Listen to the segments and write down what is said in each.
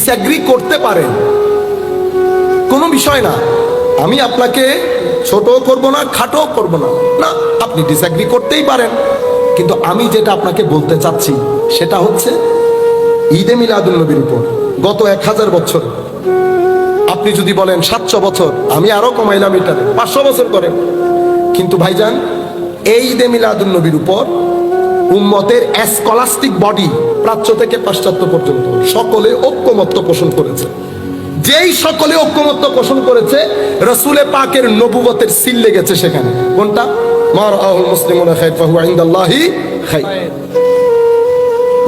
Disagree করতে পারেন, কোনো বিষয় না। আমি আপনাকে ছোট করব না, খাটো করব না, না, আপনি ডিসএগ্রি করতেই পারেন। কিন্তু আমি যেটা আপনাকে বলতে চাচ্ছি সেটা হচ্ছে ঈদে মিলাদুন নবীর উপর গত 1000 বছর, আপনি যদি বলেন 700 বছর, আমি আরো কমাইলাম, এটাতে 500 বছর করেন, কিন্তু ভাইজান এই ঈদে মিলাদুন নবীর উপর উম্মতের স্কলাস্টিক বডি প্রাচ্য থেকে পাশ্চাত্য পর্যন্ত সকলে ঐক্যমত্য পোষণ করেছে। যেই সকলে ঐক্যমত্য পোষণ করেছে, রাসূলে পাকের নবুয়তের সিল লেগেছে সেখানে। কোনটা? মারাহুল মুসলিমুনা খায়র ফাহুয়া ইনদাল্লাহি খায়র,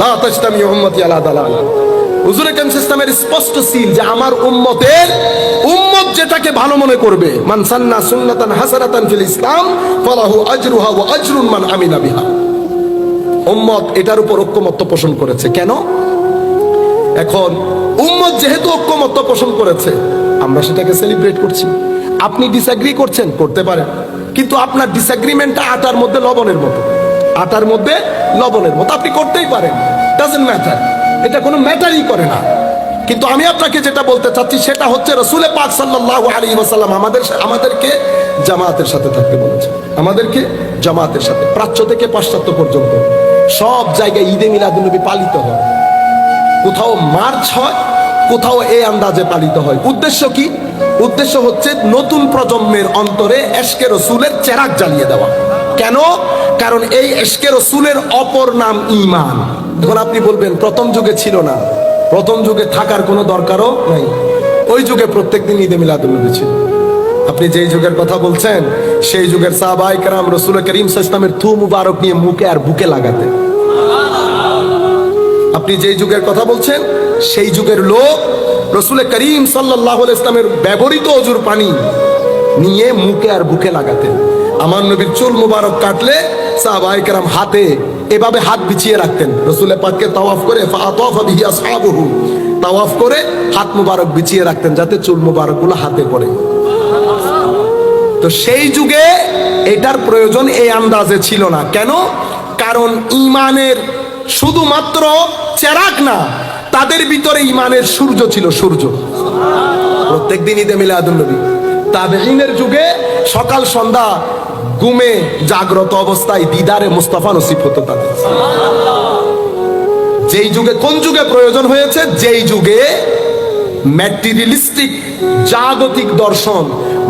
লা তাজতামি উম্মতি আলা দালালা। হুজুর আকরাম সিস্টেমের স্পষ্ট সিল যে আমার উম্মত যেটাকে ভালো মনে করবে, মান সান্না সুন্নাতান হাসানাতান ফিল ইসলাম ফালাহু আজরুহা ওয়া আজরুন মান আমিলা বিহা। উম্মত এটার উপর ঐক্যমত্য পোষণ করেছে। কেন? এখন উম্মত যেহেতু ঐক্যমত্য পোষণ করেছে, আমরা সেটাকে সেলিব্রেট করছি। আপনি ডিসএগ্রি করছেন, করতে পারেন, কিন্তু আপনার ডিসএগ্রিমেন্টটা আটার মধ্যে লবণের মতো, আটার মধ্যে লবণের মতো, আপনি করতেই পারেন, ডাজন্ট ম্যাটার, এটা কোনো ম্যাটারই করে না। কিন্তু আমি আপনাকে যেটা বলতে চাচ্ছি সেটা হচ্ছে রাসূল পাক সাল্লাল্লাহু আলাইহি ওয়াসাল্লাম আমাদেরকে জামাতের সাথে থাকতে বলেছেন, আমাদেরকে জামাতের সাথে, প্রাচ্য থেকে পাশ্চাত্য পর্যন্ত সব জায়গায় ঈদে মিলাদুন নবী পালিত হয়। কোথাও মার্চ হয়, কোথাও এই আন্দাজে পালিত হয়। উদ্দেশ্য কি? উদ্দেশ্য হচ্ছে নতুন প্রজন্মের অন্তরে এশকে রসুলের চেরাগ জ্বালিয়ে দেওয়া। কেন? কারণ এই এশকে রসুলের অপর নাম ঈমান। যখন আপনি বলবেন প্রথম যুগে ছিল না, প্রথম যুগে থাকার কোনো দরকারও নাই, ওই যুগে প্রত্যেকদিন ঈদে মিলাদুন নবী ছিল। আপনি যেই যুগের কথা বলছেন সেই যুগের সাহাবায়ে কেরাম রাসূল করিম সাল্লাল্লাহু আলাইহি ওয়াসাল্লামের থু মুবারক নিয়ে মুখে আর বুকে লাগাতেন। আপনি যেই যুগের কথা বলছেন সেই যুগের লোক রাসূল করিম সাল্লাল্লাহু আলাইহি ওয়াসাল্লামের ব্যবহৃত অজুর পানি নিয়ে মুখে আর বুকে লাগাতেন। আমার নবীর চুল মুবারক কাটলে সাহাবায়ে কেরাম হাতে এভাবে হাত বিছিয়ে রাখতেন। রাসূল পাককে তাওয়াফ করে ফাতাফা বিহি আসহাবুহু, তাওয়াফ করে হাত মুবারক বিছিয়ে রাখতেন যাতে চুল মুবারকগুলো হাতে পড়ে। তো সেই যুগে এটার প্রয়োজন এই আন্দাজে ছিল না। কেন? কারণ ঈমানের শুধুমাত্র চেরাগ না, তাদের ভিতরে ঈমানের সূর্য ছিল, সূর্য। প্রত্যেকদিন ঈদে মিলাদুন নবী তাবেঈনের যুগে সকাল সন্ধ্যা ঘুমে জাগ্রত অবস্থায় দিদারে মুস্তাফা নসিব হতো তাদের। যেই যুগে, কোন যুগে প্রয়োজন হয়েছে? যেই যুগে ম্যাটেরিয়ালিস্টিক জাগতিক দর্শন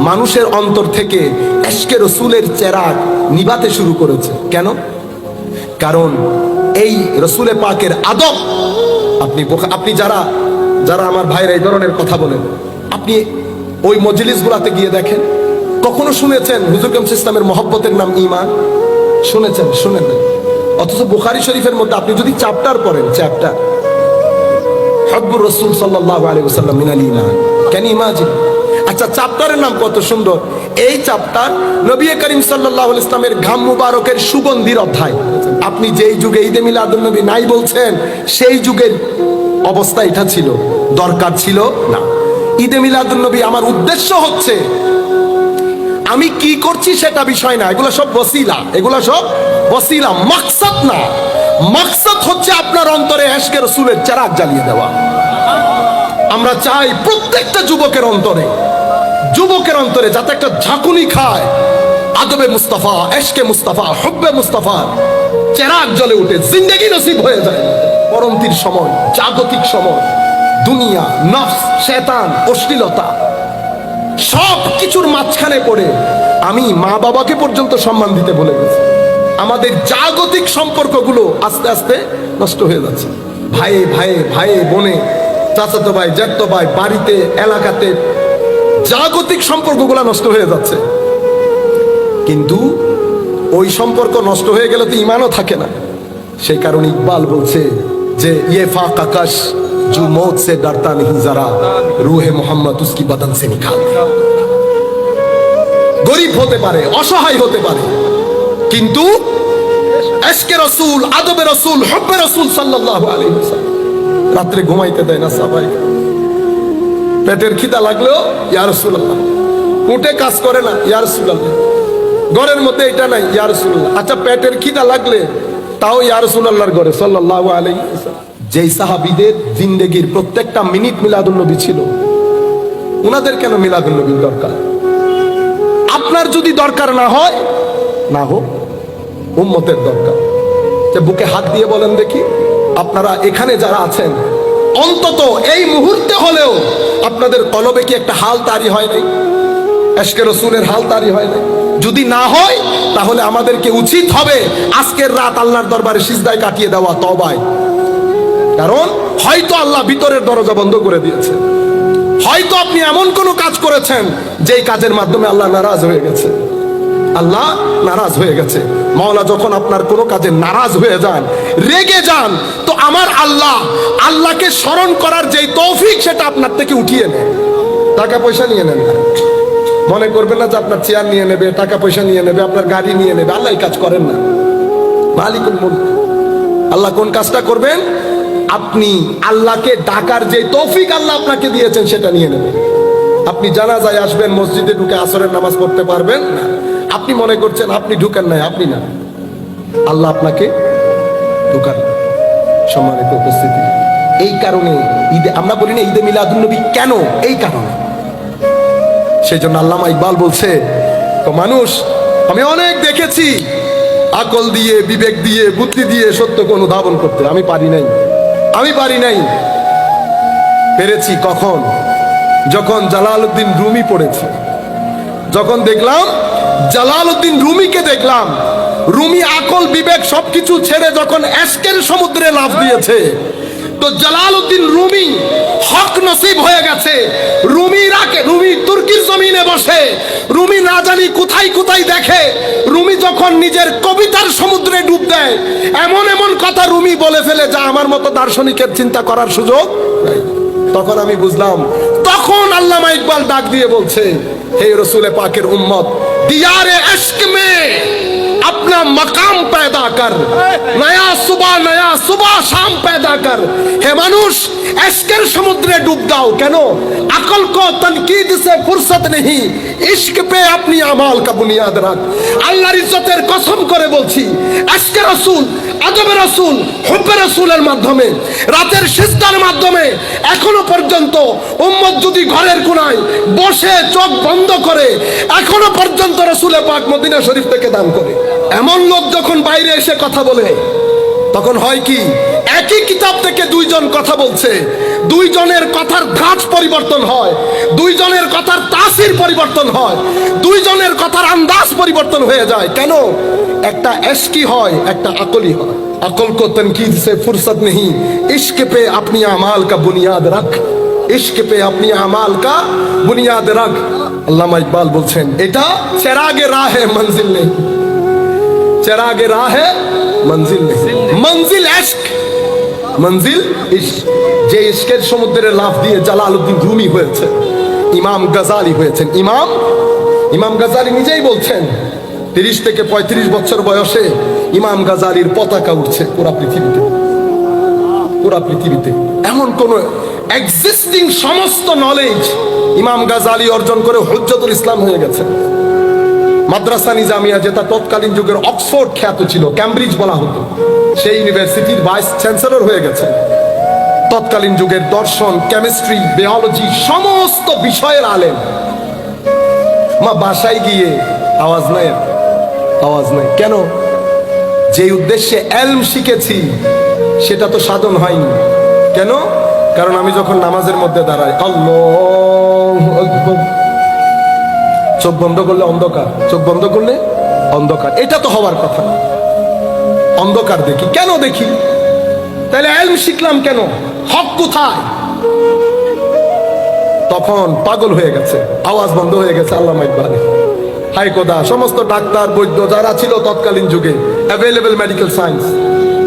মানুষের অন্তর থেকে এশকে রসুলের চেরাগ নিভাতে শুরু করেছে। কেন? কারণ এই রসুলে পাকের আদব, আপনি যারা আমার ভাইরা এই ধরনের কথা বলেন, আপনি ওই মজলিসগুলোতে গিয়ে দেখেন, কখনো শুনেছেন হুজুর আকরাম ইসলামের মহব্বতের নাম ঈমান? শুনেছেন? শুনেন না। অথচ বুখারী শরীফের মধ্যে আপনি যদি চ্যাপ্টার পড়েন, চ্যাপ্টার হব্বুর রাসূল সাল্লাল্লাহু আলাইহি ওয়াসাল্লাম মিনাল ঈমান, ক্যান ইউ ইমাজিন? আচ্ছা, চ্যাপ্টারের নাম কত সুন্দর! এই চ্যাপ্টার নবী করিম সাল্লাল্লাহু আলাইহি ওয়াসাল্লামের ঘাম মুবারকের সুগন্ধির অধ্যায়। আপনি যেই যুগে ঈদে মিলাদুন নবী নাই বলছেন, সেই যুগের অবস্থা এটা ছিল, দরকার ছিল না। ঈদে মিলাদুন নবী আমার উদ্দেশ্য হচ্ছে, আমি কি করছি সেটা বিষয় না, এগুলো সব ওসিলা, এগুলো সব ওসিলা, মাকসাদ না। মাকসাদ হচ্ছে আপনার অন্তরে এশকে রাসূলের চেরাগ জ্বালিয়ে দেওয়া। আমরা চাই প্রত্যেকটা যুবকের অন্তরে যাতে একটা ঝাঁকুনি খায়, আদবে মুস্তাফা, এশকে মুস্তাফা, হুব্বে মুস্তাফা চেরাগ জ্বলে উঠে, জিন্দেগি নসিব হয়ে যায়। পরন্তির সময়, জাগতিক সময়, দুনিয়া, নফস, শয়তান, অশ্লীলতা সব কিছুর মাঝখানে পড়ে আমি মা বাবাকে পর্যন্ত সম্মান দিতে ভুলে গেছি। আমাদের জাগতিক সম্পর্কগুলো আস্তে আস্তে নষ্ট হয়ে যাচ্ছে। ভাইয়ে বোনে, চাচাতো ভাই, জ্যাঠতো ভাই, বাড়িতে, এলাকাতে জাগতিক সম্পর্কগুলো নষ্ট হয়ে যাচ্ছে। কিন্তু ওই সম্পর্ক নষ্ট হয়ে গেলে তো ঈমানও থাকে না। সেই কারণে ইকবাল বলছে যে ইয়ে ফাক আকাশ जो मौत से डरता नहीं जरा रूहे मोहम्मद उसकी बदन से निकाल। গরিব হতে পারে, অসহায় হতে পারে, কিন্তু এশকে রাসূল, আদবে রাসূল, হুব্বে রাসূল সাল্লাল্লাহু আলাইহি ওয়াসাল্লাম রাতে ঘুমাইতে দেয় না সবাই। পেটের খিদা লাগলো ইয়া রাসূলুল্লাহ, উঠে কাজ করে না ইয়া রাসূলুল্লাহ, ঘরের মধ্যে এটা নাই ইয়া রাসূলুল্লাহ। আচ্ছা, পেটের খিদা লাগলে তাও ইয়া রাসূলুল্লাহর ঘরে সাল্লাল্লাহু আলাইহি ওয়াসাল্লাম। যেই সাহাবীদের জিন্দেগির প্রত্যেকটা মিনিট মিলাদুন্নবী ছিল, উনাদের কেন মিলাদুন্নবীর দরকার? আপনার যদি দরকার না হয়, না হোক, উম্মতের দরকার। যে বুকে হাত দিয়ে বলেন দেখি, আপনারা এখানে যারা আছেন, অন্তত এই মুহূর্তে হলেও আপনাদের কলবে কি একটা হাল তারি হয় নাই? এশকে রসুলের হাল তারি হয় নাই? যদি না হয়, তাহলে আমাদেরকে উচিত হবে আজকের রাত আল্লাহর দরবারে সিজদায় কাটিয়ে দেওয়া, তওবায়। কারণ হয়তো আল্লাহ ভিতরের দরজা বন্ধ করে দিয়েছে, হয়তো আপনি এমন কোনো কাজ করেছেন যেই কাজের মাধ্যমে আল্লাহ নারাজ হয়ে গেছে। আল্লাহ নারাজ হয়ে গেছে। মাওলা যখন আপনার কোনো কাজে নারাজ হয়ে যান, রেগে যান, তো আমার আল্লাহ, আল্লাহকে স্মরণ করার যেই তৌফিক, সেটা আপনার থেকে উঠিয়ে নেন। টাকা পয়সা নিয়ে নেন না, মনে করবেন না যে আপনার চেয়ার নিয়ে নেবে, টাকা পয়সা নিয়ে নেবে, আপনার গাড়ি নিয়ে নেবে। আল্লাহ এই কাজ করেন না, মালিকুল মুলক। আল্লাহ কোন কাজটা করবেন? আপনি আল্লাহকে ডাকার যে তৌফিক আল্লাহ আপনাকে দিয়েছেন, সেটা নিয়ে নেবেন। আপনি জানাজায় আসবেন, মসজিদে ঢুকে আসরের নামাজ পড়তে পারবেন না। আপনি মনে করছেন আপনি ঢুকেন নাই, আপনি না, আল্লাহ আপনাকে ঢুকান। সম্মানিত উপস্থিতি, এই কারণে ঈদে আমরা বলি না ঈদে মিলাদুন্নবী কেন? এই কারণে। সেই জন্য আল্লামা ইকবাল বলছে, তো মানুষ আমি অনেক দেখেছি আকল দিয়ে, বিবেক দিয়ে, বুদ্ধি দিয়ে সত্যকে অনুধাবন করতে, আমি পারি নাই, আমি পারি নাই। পেরেছি কখন? যখন জালালউদ্দিন রুমি পড়েছি, যখন দেখলাম জালালউদ্দিন রুমিকে দেখলাম, রুমি আকল বিবেক সবকিছু ছেড়ে যখন এশকের সমুদ্রে লাফ দিয়েছে, তো জালালউদ্দিন রুমি হক নসিব হয়ে গেছে। রুমি তুর্কির জমিনে বসে রুমি না জানি কোথায় কোথায় দেখে। রুমি যখন নিজের কবিতার সমুদ্রে ডুব দেয়, এমন এমন কথা রুমি বলে ফেলে যা আমার মতো দার্শনিকের চিন্তা করার সুযোগ নাই। তখন আমি বুঝলাম, তখন আল্লামা ইকবাল ডাক দিয়ে বলছে, হে রসুল পাকের উম্মত, দিয়ারে ইশক মে अपना मकाम पैदा कर, नया सुबह शाम पैदा कर। हे মানুষ, इश्केर समुद्रे डूब जाओ। কেন? अकल को तनकीद से फुर्सत नहीं, इश्क पे अपनी अमाल का बुनियाद रख। আল্লাহর ইজ্জতের কসম করে বলছি, ইশকে রাসূল, আদবে রাসূল, হুব্বে রাসূলের মাধ্যমে, রাতের সিজদার মাধ্যমে এখনো পর্যন্ত উম্মত যদি ঘরের কোণায় বসে চোখ বন্ধ করে এখনো পর্যন্ত রাসূলে পাক মদিনা শরীফ থেকে দান করে। এমন লোক যখন বাইরে এসে কথা বলে, তখন হয় কি? একই কিতাব থেকে দুইজন কথা বলছে, দুইজনের কথার ধাঁচ পরিবর্তন হয়, দুইজনের কথার তাসির পরিবর্তন হয়, দুইজনের কথার আন্দাজ পরিবর্তন হয়ে যায়। কেন? একটা এশকি হয়, একটা আকলি হয়। আকল কো তনকিদ সে ফুরসত নেহি, ইশক পে আপনি আমাল কা বুনিয়াদ রাখ, ইশক পে আপনি আমাল কা বুনিয়াদ রাখ। আল্লামা ইকবাল বলছেন, এটা চেরাগে রাহে মঞ্জিল নেই, চেরাগে রাহে মঞ্জিল নেই, মঞ্জিল ইশক, মঞ্জিল ইশক। যে ইশকের সমুদ্রে লাফ দিয়ে জালালউদ্দিন রুমি হয়েছে, ইমাম গাজালি হয়েছেন। ইমাম গাজালি নিজেই বলছেন, 30 থেকে 35 বছর বয়সে ইমাম গাজালির পতাকা উঠছে পুরা পৃথিবীতে, পুরা পৃথিবীতে। এমন কোন এক্সিস্টিং সমস্ত নলেজ ইমাম গাজালি অর্জন করে হুজ্জতুল ইসলাম হয়ে গেছে। মাদ্রাসা নিজামিয়া, যেটা তৎকালীন যুগের অক্সফোর্ড খ্যাত ছিল, ক্যামব্রিজ বলা হতো, সেই ইউনিভার্সিটির ভাইস চ্যান্সেলর হয়ে গেছে। তৎকালীন যুগের দর্শন, কেমিস্ট্রি, বায়োলজি সমস্ত বিষয়ের আলেম। মা বাসায় গিয়ে আওয়াজ নাই, আওয়াজ নাই। কেন? যে উদ্দেশ্যে এলম শিখেছি সেটা তো সাধন হয়নি। কেন? কারণ আমি যখন নামাজের মধ্যে দাঁড়াই, আল্লাহু আকবার, চোখ বন্ধ করলে অন্ধকার, চোখ বন্ধ করলে অন্ধকার, এটা তো হওয়ার কথা। অন্ধকার দেখি কেন? দেখি তাহলে এলম শিখলাম কেন? হক কোথায়? তখন পাগল হয়ে গেছে, আওয়াজ বন্ধ হয়ে গেছে। আল্লামা ইকবাল, হাই খোদা, সমস্ত ডাক্তার বৈদ্য যারা ছিল তৎকালীন যুগে, অ্যাভেলেবল মেডিকেল সায়েন্স,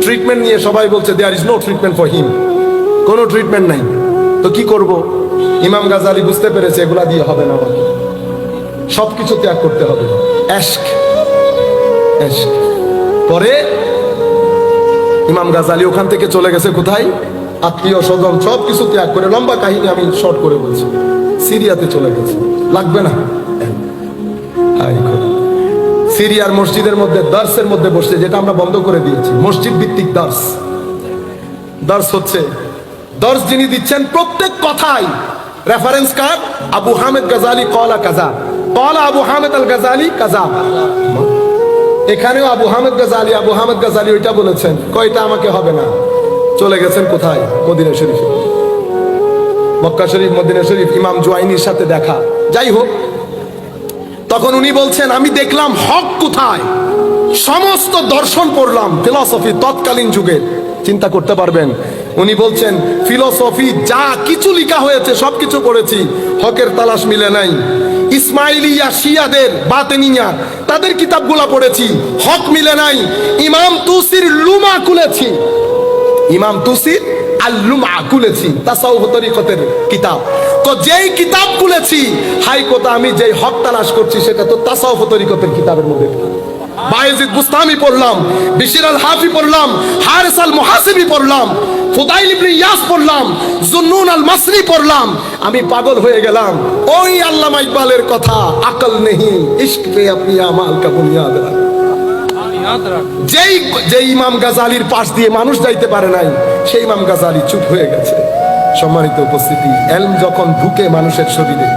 ট্রিটমেন্ট নিয়ে সবাই বলছে there is no treatment for him, কোনো ট্রিটমেন্ট নাই। তো কি করব? ইমাম গাজালি বুঝতে পেরেছে এগুলা দিয়ে হবে না, আমাকে সবকিছু ত্যাগ করতে হবে। ইশক, ইশক। পরে ইমাম গাজালি ওখান থেকে চলে গেছে কোথায়? আত্মীয় স্বজন সবকিছু ত্যাগ করে, লম্বা কাহিনী আমি শর্ট করে বলছি, সিরিয়াতে চলে গেছে। লাগবে না? সিরিয়ার মসজিদের মধ্যে দার্সের মধ্যে বসছে, যেটা আমরা বন্ধ করে দিয়েছি, মসজিদ ভিত্তিক দার্স। দর্শ হচ্ছে। দর্শ যিনি দিচ্ছেন প্রত্যেক কথাই রেফারেন্স কার? আবু হামেদ গাজালি কলা কাজা, কলা আবু হামেদ আল গাজালি কাজা। এখানেও আবু হামেদ গাজালি ওইটা বলেছেন, কয়টা আমাকে হবে না। চলে গেছেন কোথায়? মদিনা শরীফে, মক্কা শরীফ, মদিনা শরীফ, ইমাম জুয়াইনির সাথে দেখা। যাই হোক, তখন উনি বলছেন আমি দেখলাম হক কোথায়। সমস্ত দর্শন পড়লাম, ফিলসফি তৎকালীন যুগে, চিন্তা করতে পারবেন। উনি বলছেন ফিলসফি যা কিছু লেখা হয়েছে সবকিছু পড়েছি, হকের তালাশ মিলে নাই। ইসমাইলিয়া শিয়াদের বাতেনিয়া তাদের কিতাবগুলা পড়েছি, হক মিলে নাই। ইমাম তুসির লুমা খুলেছি, ইমাম তুসির আল লুমা খুলেছি, তাসাউফ তরিকতের কিতাব। তো যেই কিতাব খুলেছি, হাই কথা আমি যেই হক তালাশ করছি সেটা তো তাসাউফ তরিকতের কিতাবের মধ্যে। বায়েজিদ বুস্তামি পড়লাম, বিশির আল হাফি পড়লাম, হারিস আল মুহাসিবি পড়লাম, ফুদাইল ইবনে ইয়াস পড়লাম, জুন্নুন আল মাসরি পড়লাম। আমি পাগল হয়ে গেলাম। ওই আল্লামা ইকবালের কথা, আকল নেহি ইশক পে আপনি আমাল কা বুনিয়াদ রাখ। যেই ইমাম গাজালির পাশ দিয়ে মানুষ যাইতে পারে নাই, সেই ইমাম গাজালি চুপ হয়ে গেছে। সম্মানিত উপস্থিতি, এলম যখন ঢুকে মানুষের শরীরে,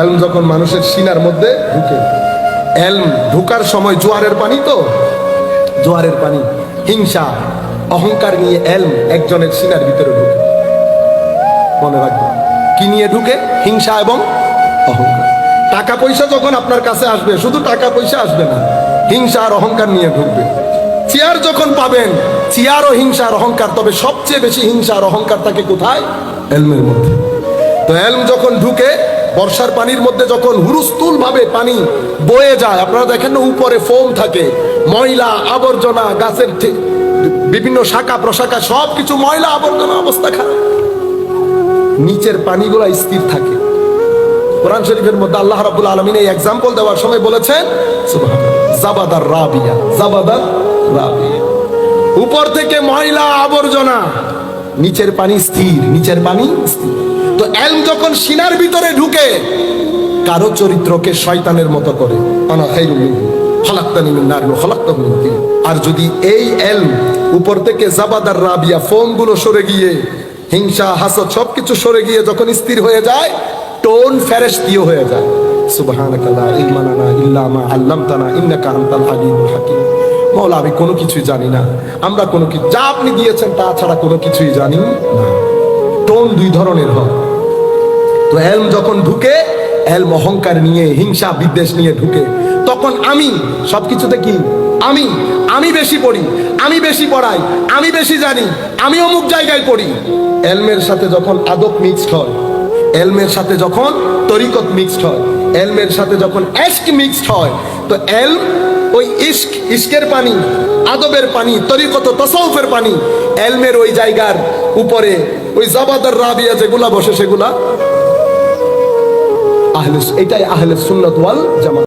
এলম যখন মানুষের সিনার মধ্যে ঢুকে, এলম ঢুকার সময় জোয়ারের পানি, তো জোয়ারের পানি, হিংসা অহংকার নিয়ে এলম একজনের সিনার ভিতরে ঢুকে। মনে রাখবেন, কি নিয়ে ঢুকে? হিংসা এবং অহংকার। টাকা পয়সা যখন আপনার কাছে আসবে, শুধু টাকা পয়সা আসবে না, হিংসা আর অহংকার নিয়ে ঢুকবে। চেয়ার যখন পাবেন, চেয়ার ও হিংসা আর অহংকার, তবে সবচেয়ে বেশি হিংসা আর অহংকার থাকে কোথায়? এলমের মধ্যে। তো এলম যখন ঢুকে, বর্ষার পানির মধ্যে যখন হুরুস্তুল ভাবে পানি বয়ে যায়, আপনারা দেখেন না উপরে ফোম থাকে, ময়লা আবর্জনা, গাছের বিভিন্ন শাখা প্রশাখা সবকিছু ময়লা আবর্জনা, অবস্থা খারাপ। নিচের পানিগুলা স্থির থাকে। কোরআন শরীফের মধ্যে আল্লাহ রাব্বুল আলামিন এই एग्जांपल দেওয়ার সময় বলেছেন সুবহানাল্লাহ, জাবাদার রাবিয়া, জাবাদার রাবিয়া। উপর থেকে ময়লা আবর্জনা, নিচের পানি স্থির, নিচের পানি স্থির। তো এলম যখন সিনার ভিতরে ঢুকে, কারো চরিত্রকে শয়তানের মতো করে, আনা খায়রুম মিনহু খালাকতানি মিন নার ওয়া খালাকতাহু মিন তিন। আর যদি এই এলম উপর থেকে জাবাদার রাবিয়া, ফোম গুলো সরে গিয়ে, হিংসা হাসদ সবকিছু সরে গিয়ে যখন স্থির হয়ে যায়, টোন ফেরেশতীয় হয়ে যায়। সুবহানাকা লা ইলমা লানা ইল্লা মা আল্লামতানা ইন্নাকা আনতাল আলিমুল হাকিম। মওলা, আমি কোনো কিছুই জানি না, আমরা কোনো কিছু, যা আপনি দিয়েছেন তা ছাড়া কোনো কিছুই জানি না। টোন দুই ধরনের হয়। তো এলম যখন ঢুকে, এলম অহংকার নিয়ে, হিংসা বিদ্বেষ নিয়ে ঢুকে, তখন আমি সবকিছুতে কি, আমি বেশি পড়ি, আমি বেশি পড়াই, আমি বেশি জানি, আমি অমুক জায়গায় পড়ি। এলমের সাথে যখন আদব মিক্সড হয়, এলমের সাথে যখন তরিকত মিক্সড হয়, এলমের সাথে যখন ইশক মিক্সড হয়, তো এলম ওই ইশকের পানি, আদবের পানি, তরিকত তাসাউফের পানি, এলমের ওই জায়গার উপরে ওই জাবাদার রাবিয়া যেগুলা বসে, সেগুলা এটাই আহলে সুন্নাত ওয়াল জামাত।